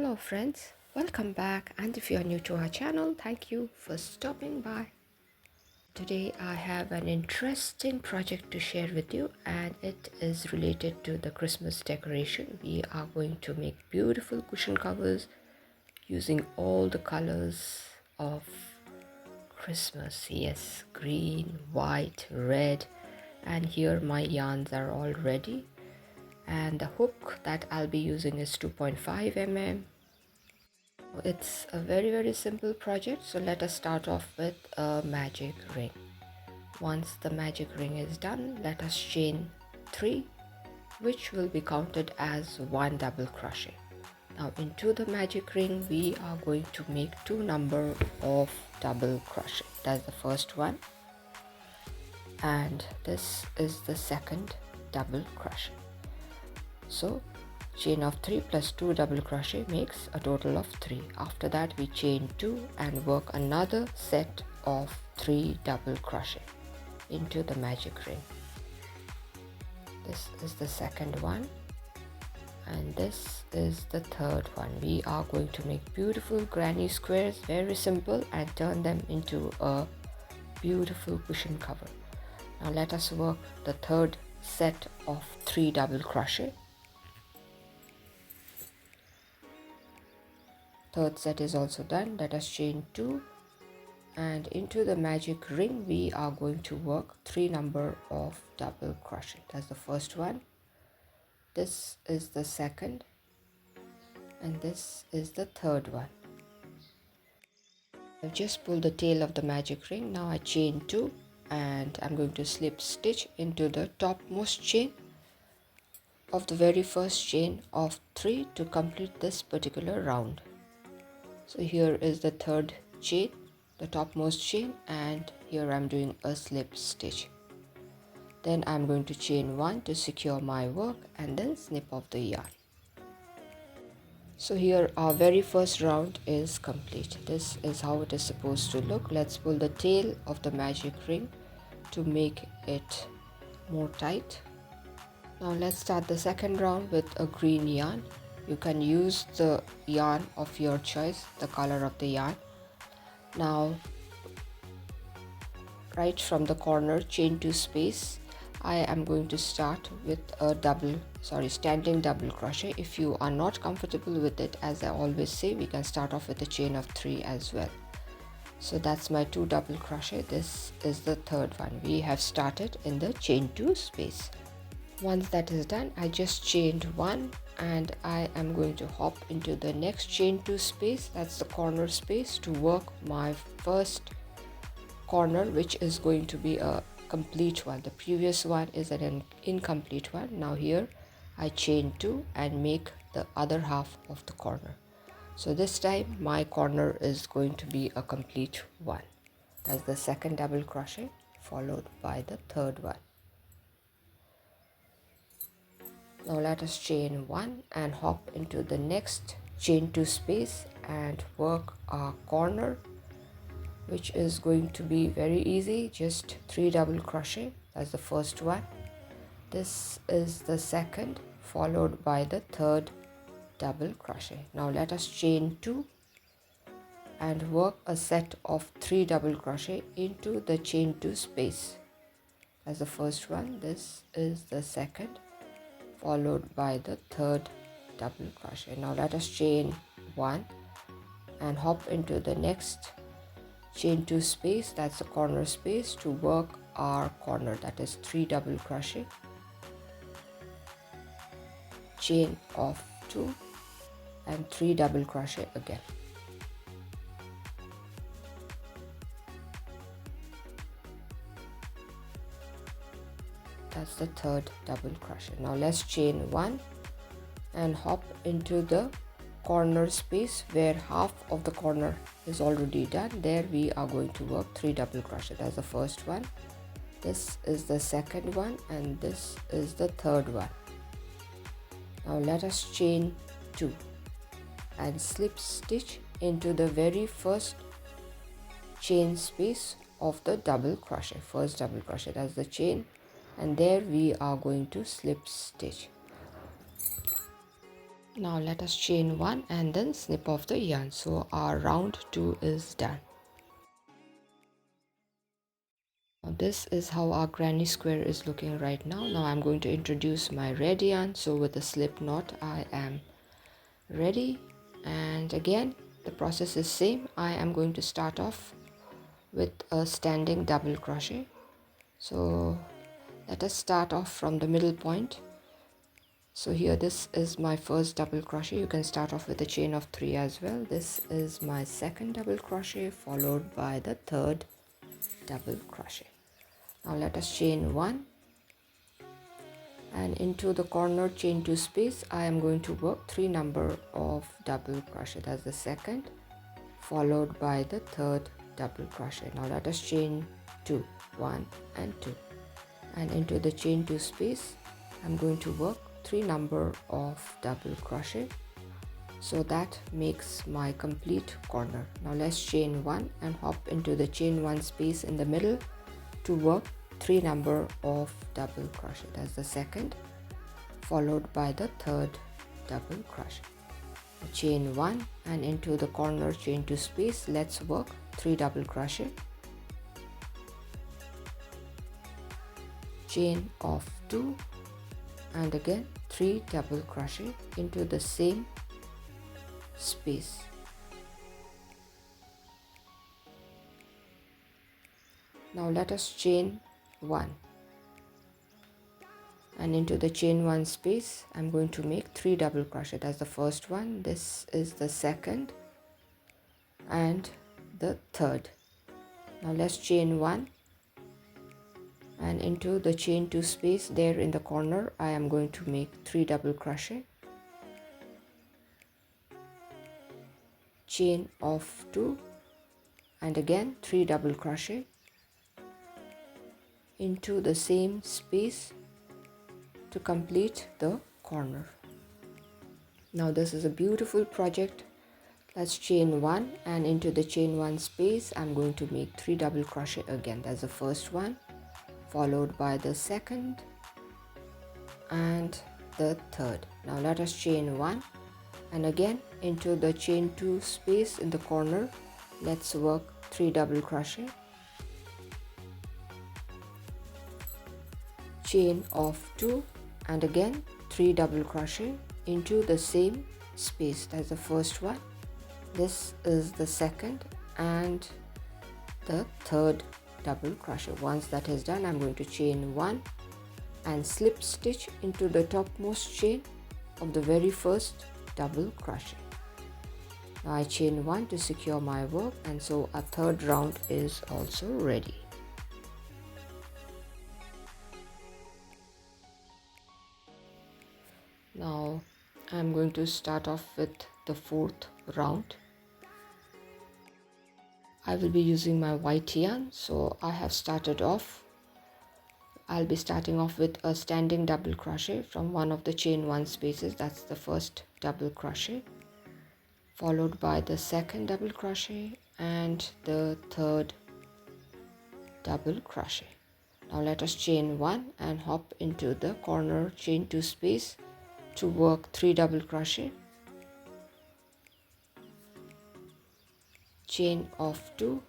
Hello friends, welcome back, and if you are new to our channel, thank you for stopping by. Today I have an interesting project to share with you, and it is related to the Christmas decoration. We are going to make beautiful cushion covers using all the colors of Christmas. Yes, green, white, red, and here my yarns are all ready. And the hook that I'll be using is 2.5 mm. It's a very simple project, so let us start off with a magic ring. Once the magic ring is done, let us chain 3, which will be counted as 1 double crochet. Now into the magic ring we are going to make 2 number of double crochet. That's the first one, and this is the second double crochet. So chain of 3 plus 2 double crochet makes a total of 3. After that we chain 2 and work another set of 3 double crochet into the magic ring. This is the second one, and this is the third one. We are going to make beautiful granny squares, very simple, and turn them into a beautiful cushion cover. Now let us work the third set of 3 double crochet. Third set is also done. Let us chain 2, and into the magic ring we are going to work 3 number of double crochet. That's the first one, this is the second, and this is the third one. I've just pulled the tail of the magic ring. Now I chain 2 and I'm going to slip stitch into the topmost chain of the very first chain of 3 to complete this particular round. So here is the third chain, the topmost chain, and here I'm doing a slip stitch. Then I'm going to chain 1 to secure my work and then snip off the yarn. So here our very first round is complete. This is how it is supposed to look. Let's pull the tail of the magic ring to make it more tight. Now let's start the second round with a green yarn. You can use the yarn of your choice, the color of the yarn. Now right from the corner, chain 2 space, I am going to start with a standing double crochet. If you are not comfortable with it, as I always say, we can start off with a chain of 3 as well. So that's my 2 double crochet. This is the third one. We have started in the chain 2 space. Once that is done, I just chained 1 and I am going to hop into the next chain 2 space, that's the corner space, to work my first corner, which is going to be a complete one. The previous one is an incomplete one. Now here I chain 2 and make the other half of the corner. So this time my corner is going to be a complete one. That's the second double crochet followed by the third one. Now let us chain 1 and hop into the next chain 2 space and work our corner, which is going to be very easy, just 3 double crochet. That's the first one. This is the second, followed by the third double crochet. Now let us chain 2 and work a set of 3 double crochet into the chain 2 space. That's the first one. This is the second, followed by the third double crochet. Now let us chain 1 and hop into the next chain 2 space, that's the corner space, to work our corner, that is 3 double crochet, chain of 2 and 3 double crochet again. That's the third double crochet. Now let's chain 1 and hop into the corner space where half of the corner is already done. There we are going to work 3 double crochet. That's the first one, this is the second one, and this is the third one. Now let us chain 2 and slip stitch into the very first chain space of the double crochet, first double crochet, that's the chain, and there we are going to slip stitch. Now let us chain 1 and then snip off the yarn. So our round 2 is done. Now this is how our granny square is looking right now. Now I'm going to introduce my red yarn. So with a slip knot I am ready, and again the process is same. I am going to start off with a standing double crochet. So let us start off from the middle point. So here this is my first double crochet. You can start off with a chain of 3 as well. This is my second double crochet followed by the third double crochet. Now let us chain 1 and into the corner chain 2 space I am going to work 3 number of double crochet. That's the second followed by the third double crochet. Now let us chain 2, 1 and 2, and into the chain 2 space I'm going to work 3 number of double crochet. So that makes my complete corner. Now let's chain 1 and hop into the chain 1 space in the middle to work 3 number of double crochet. That's the second followed by the third double crochet. Chain 1 and into the corner chain 2 space let's work 3 double crochet, chain of 2 and again 3 double crochet into the same space. Now let us chain 1 and into the chain 1 space I'm going to make 3 double crochet. That's the first one, this is the second and the third. Now let's chain 1 and into the chain 2 space there in the corner I am going to make 3 double crochet, chain of 2 and again 3 double crochet into the same space to complete the corner. Now this is a beautiful project. Let's chain 1 and into the chain 1 space I'm going to make 3 double crochet again. That's the first one followed by the second and the third. Now let us chain 1 and again into the chain 2 space in the corner let's work 3 double crochet, chain of 2 and again 3 double crochet into the same space. That's the first one, this is the second and the third double crochet. Once that is done I'm going to chain 1 and slip stitch into the topmost chain of the very first double crochet. Now I chain 1 to secure my work, and so a third round is also ready. Now I'm going to start off with the fourth round. I will be using my white yarn, so I have started off. I'll be starting off with a standing double crochet from one of the chain 1 spaces. That's the first double crochet, followed by the second double crochet and the third double crochet. Now let us chain 1 and hop into the corner chain 2 space to work 3 double crochet, chain of 2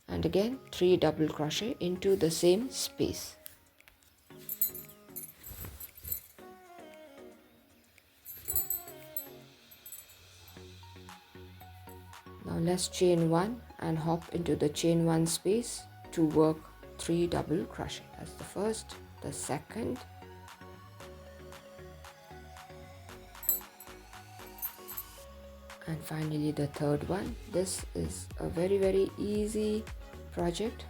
and again 3 double crochet into the same space. Now let's chain 1 and hop into the chain 1 space to work 3 double crochet. That's the first, the second and finally the third one. This is a very easy project.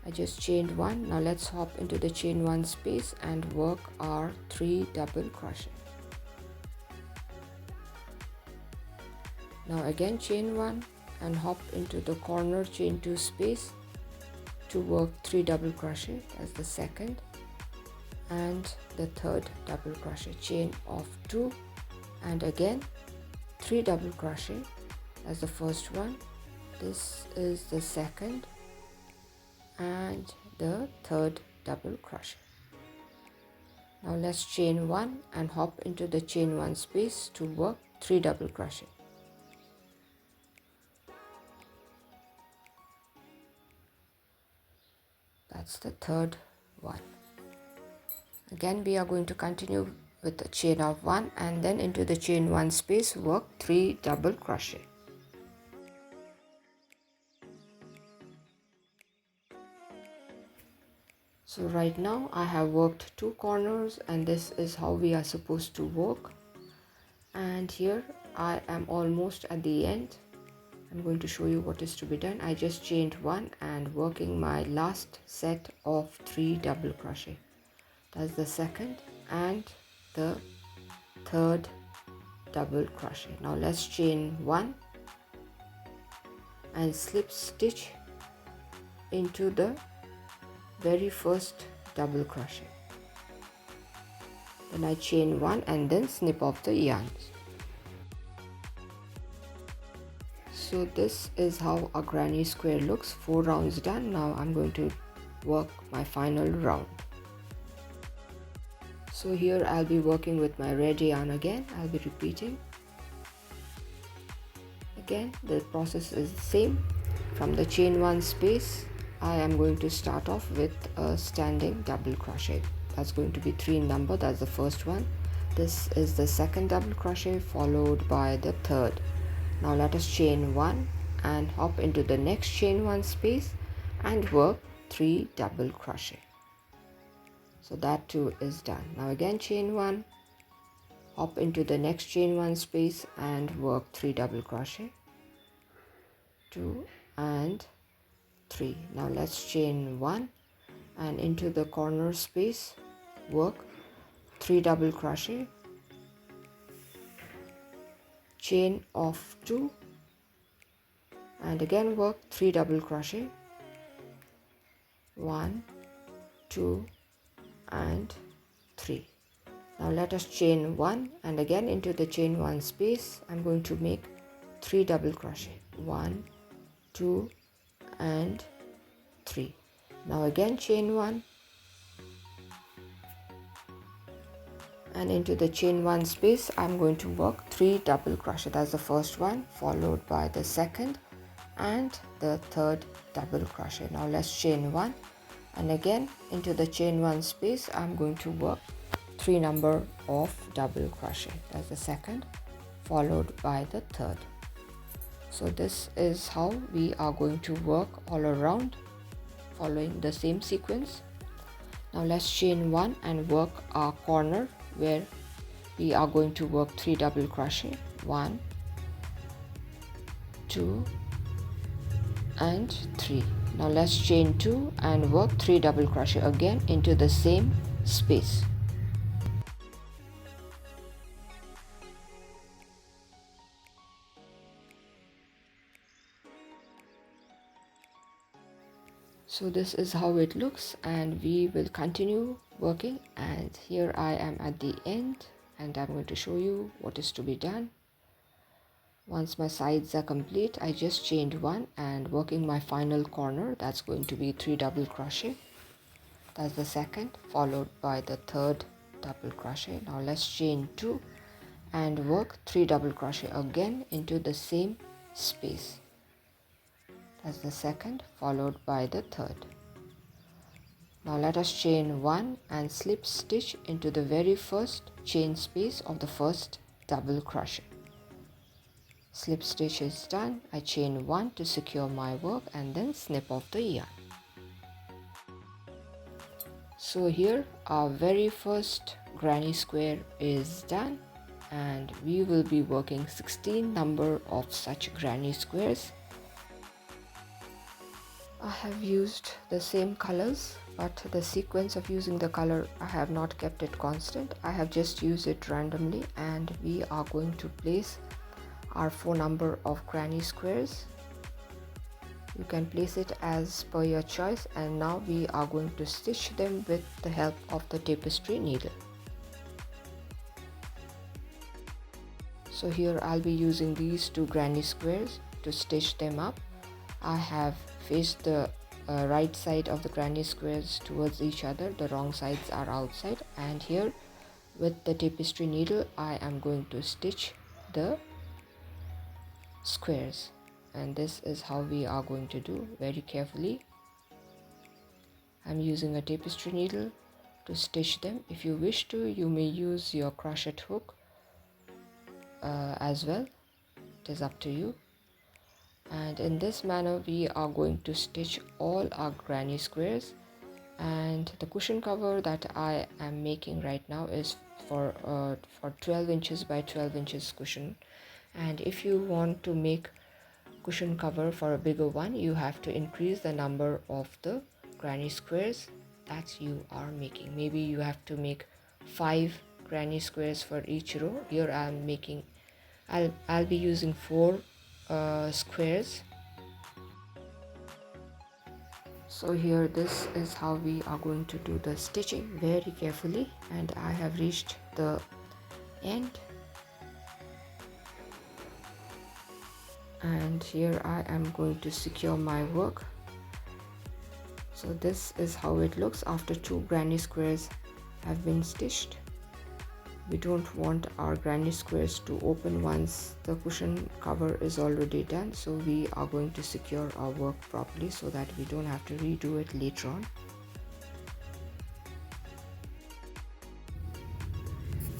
I just chained 1. Now let's hop into the chain 1 space and work our 3 double crochet. Now again chain 1 and hop into the corner chain 2 space to work 3 double crochet as the second and the third double crochet, chain of 2 and again 3 double crochet as the first one, this is the second and the third double crochet. Now let's chain 1 and hop into the chain 1 space to work 3 double crochet. That's the third one. Again we are going to continue with the chain of 1 and then into the chain 1 space work 3 double crochet. So right now I have worked 2 corners and this is how we are supposed to work, and here I am almost at the end. I'm going to show you what is to be done. I just chained 1 and working my last set of 3 double crochet. That's the second and the third double crochet. Now let's chain 1 and slip stitch into the very first double crochet. Then I chain 1 and then snip off the yarns. So this is how a granny square looks. 4 rounds done. Now I'm going to work my final round. So here I'll be working with my red yarn again. I'll be repeating. Again the process is the same. From the chain 1 space I am going to start off with a standing double crochet. That's going to be 3 in number. That's the first one. This is the second double crochet followed by the third. Now let us chain 1 and hop into the next chain 1 space and work 3 double crochet. So that too is done. Now again chain 1, hop into the next chain 1 space and work 3 double crochet. 2 and 3. Now let's chain 1 and into the corner space work 3 double crochet, chain of 2 and again work 3 double crochet. 1, 2 and 3. Now let us chain 1 and again into the chain 1 space I'm going to make 3 double crochet. 1, 2 and 3. Now again chain 1 and into the chain 1 space I'm going to work 3 double crochet. That's the first one followed by the second and the third double crochet. Now let's chain 1 and again into the chain 1 space I'm going to work 3 number of double crochet. That's the second followed by the third. So this is how we are going to work all around following the same sequence. Now let's chain 1 and work our corner where we are going to work 3 double crochet. 1, 2 and 3. Now let's chain 2 and work 3 double crochet again into the same space. So this is how it looks and we will continue working, and here I am at the end and I'm going to show you what is to be done. Once my sides are complete I just chained 1 and working my final corner. That's going to be 3 double crochet. That's the second followed by the third double crochet. Now let's chain 2 and work 3 double crochet again into the same space. That's the second followed by the third. Now let us chain 1 and slip stitch into the very first chain space of the first double crochet. Slip stitch is done. I chain 1 to secure my work and then snip off the yarn. So here our very first granny square is done and we will be working 16 number of such granny squares. I have used the same colors, but the sequence of using the color I have not kept it constant. I have just used it randomly and we are going to place our 4 number of granny squares. You can place it as per your choice, and now we are going to stitch them with the help of the tapestry needle. So here I'll be using these 2 granny squares to stitch them up. I have faced the right side of the granny squares towards each other, the wrong sides are outside, and here with the tapestry needle I am going to stitch the squares, and this is how we are going to do very carefully. I'm using a tapestry needle to stitch them. If you wish to, you may use your crochet hook as well. It is up to you. And in this manner we are going to stitch all our granny squares. And the cushion cover that I am making right now is for 12 inches by 12 inches cushion, and if you want to make cushion cover for a bigger one, you have to increase the number of the granny squares that you are making. Maybe you have to make 5 granny squares for each row. Here I'll be using 4 squares. So here this is how we are going to do the stitching very carefully, and I have reached the end, and here I am going to secure my work. So this is how it looks after 2 granny squares have been stitched. We don't want our granny squares to open once the cushion cover is already done, so we are going to secure our work properly so that we don't have to redo it later on.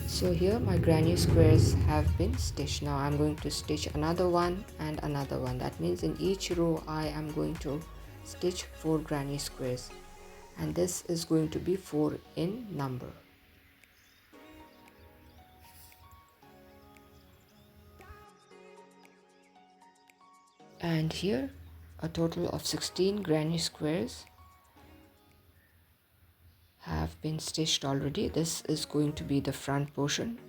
So here my granny squares have been stitched. Now I'm going to stitch another one and another one. That means in each row I am going to stitch 4 granny squares, and this is going to be 4 in number. And here a total of 16 granny squares have been stitched already. This is going to be the front portion.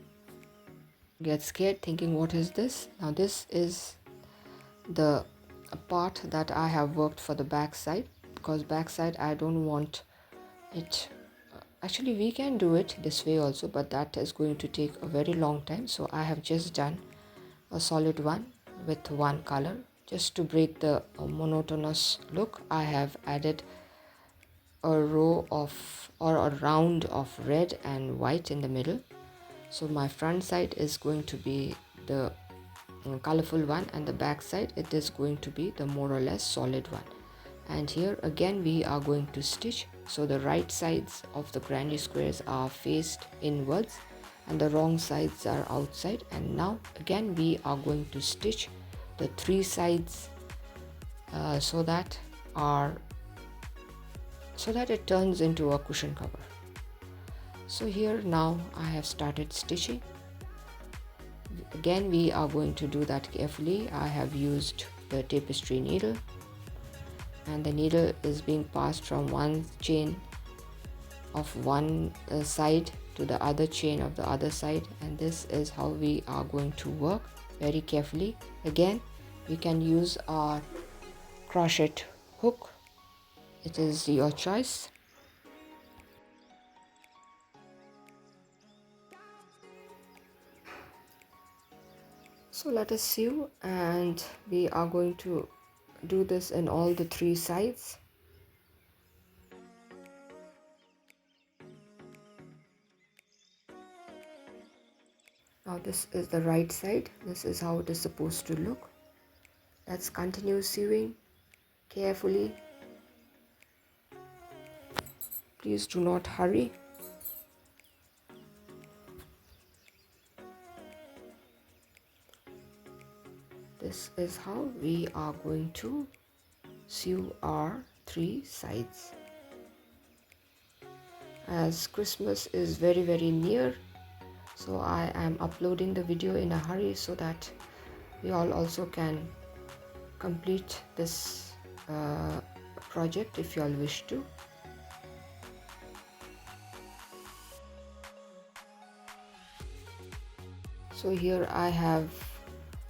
Get scared thinking, what is this? Now this is the part that I have worked for the back side, because back side I don't want it. Actually we can do it this way also, but that is going to take a very long time, so I have just done a solid one with one color. Just to break the monotonous look, I have added a row of or a round of red and white in the middle. So my front side is going to be the colorful one, and the back side it is going to be the more or less solid one. And here again we are going to stitch, so the right sides of the granny squares are faced inwards and the wrong sides are outside. And now again we are going to stitch the 3 sides so that it turns into a cushion cover. So here now I have started stitching. Again we are going to do that carefully. I have used the tapestry needle, and the needle is being passed from one chain of one side to the other chain of the other side, and this is how we are going to work very carefully. Again we can use our crochet hook, it is your choice. So let us sew, and we are going to do this in all the 3 sides. Now this is the right side. This is how it is supposed to look. Let's continue sewing carefully. Please do not hurry. This is how we are going to sew our 3 sides. As Christmas is very near, so I am uploading the video in a hurry so that we all also can complete this project if you all wish to. So here I have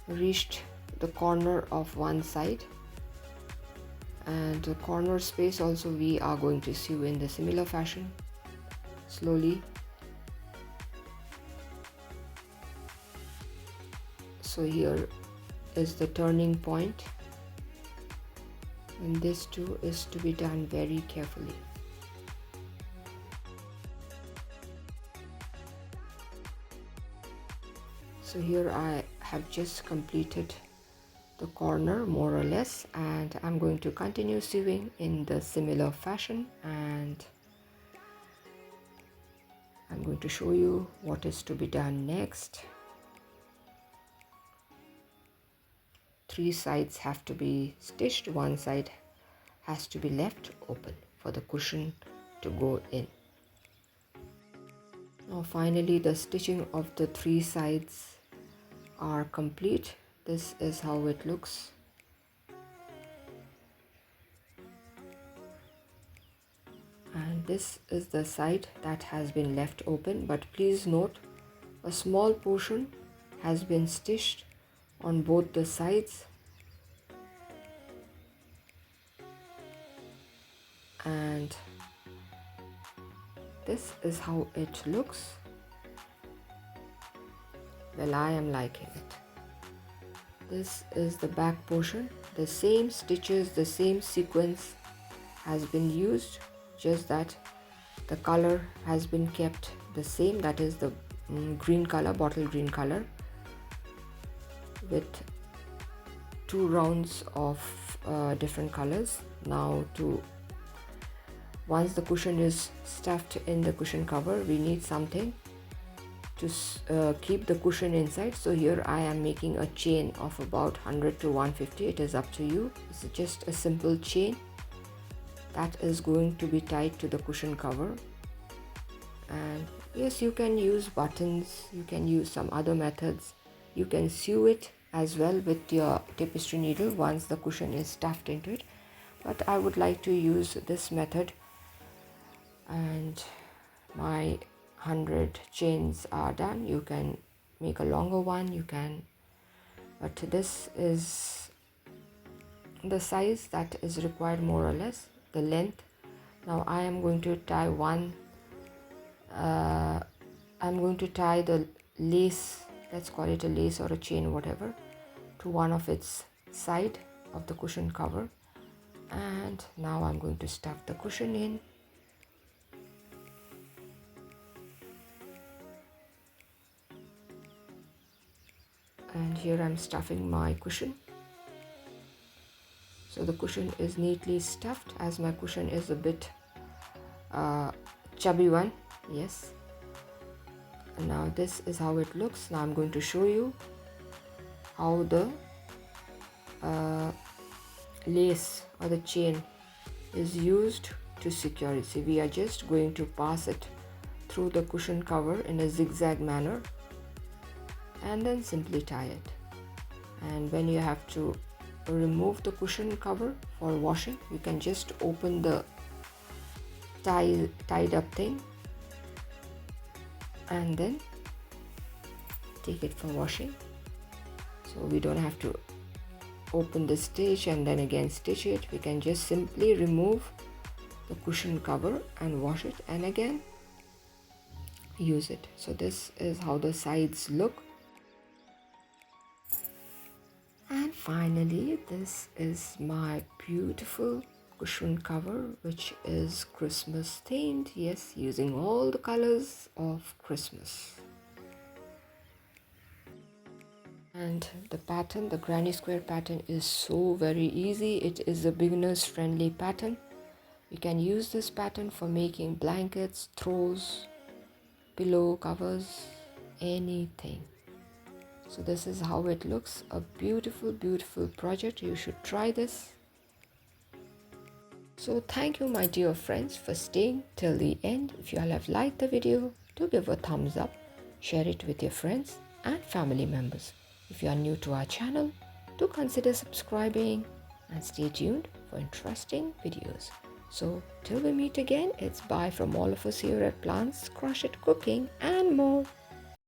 reached the corner of one side, and the corner space also we are going to sew in the similar fashion, slowly. So here is the turning point. and this too is to be done very carefully. So here I have just completed the corner more or less, and I'm going to continue sewing in the similar fashion, and I'm going to show you what is to be done next. 3 sides have to be stitched, one side has to be left open for the cushion to go in. Now finally the stitching of the 3 sides are complete. This is how it looks. And this is the side that has been left open, but please note a small portion has been stitched on both the sides, and this is how it looks. Well, I am liking it. This is the back portion. The same stitches, the same sequence has been used, just that the color has been kept the same, that is the green color, bottle green color, with 2 rounds of different colors. Now once the cushion is stuffed in the cushion cover, we need something to keep the cushion inside. So here I am making a chain of about 100 to 150. It is up to you. It's just a simple chain that is going to be tied to the cushion cover. And yes, you can use buttons, you can use some other methods. You can sew it as well with your tapestry needle once the cushion is stuffed into it, but I would like to use this method. And my 100 chains are done. You can make a longer one, you can, but this is the size that is required, more or less the length. Now I am going to tie I'm going to tie the lace, let's call it a lace or a chain, whatever, to one of its side of the cushion cover. And now I'm going to stuff the cushion in. And here I'm stuffing my cushion. So the cushion is neatly stuffed, as my cushion is a bit chubby one. Yes. And now this is how it looks. Now I'm going to show you how the lace or the chain is used to secure it. See, we are just going to pass it through the cushion cover in a zigzag manner and then simply tie it. And when you have to remove the cushion cover for washing, you can just open the tied up thing and then take it for washing. So we don't have to open the stitch and then again stitch it. We can just simply remove the cushion cover and wash it and again use it. So this is how the sides look. And finally, this is my beautiful cushion cover, which is Christmas themed. Yes, using all the colors of Christmas. And the pattern, the granny square pattern, is so very easy. It is a beginners friendly pattern. You can use this pattern for making blankets, throws, pillow covers, anything. So this is how it looks. A beautiful, beautiful project. You should try this. So thank you, my dear friends, for staying till the end. If you all have liked the video, do give a thumbs up, share it with your friends and family members. If you are new to our channel, do consider subscribing and stay tuned for interesting videos. So till we meet again, it's bye from all of us here at Plants, Crochet, Cooking and more.